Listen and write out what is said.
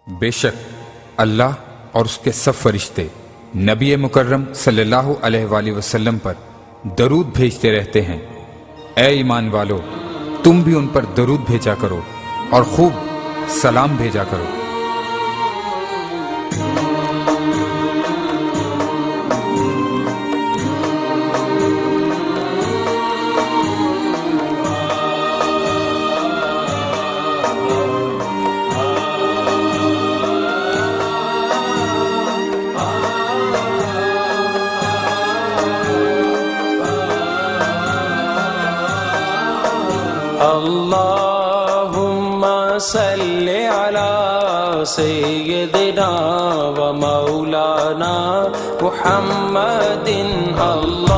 بے شک اللہ اور اس کے سب فرشتے نبی مکرم صلی اللہ علیہ وآلہ وسلم پر درود بھیجتے رہتے ہیں۔ اے ایمان والو، تم بھی ان پر درود بھیجا کرو اور خوب سلام بھیجا کرو۔ اللہم صل علی سیدنا و مولانا محمد اللہ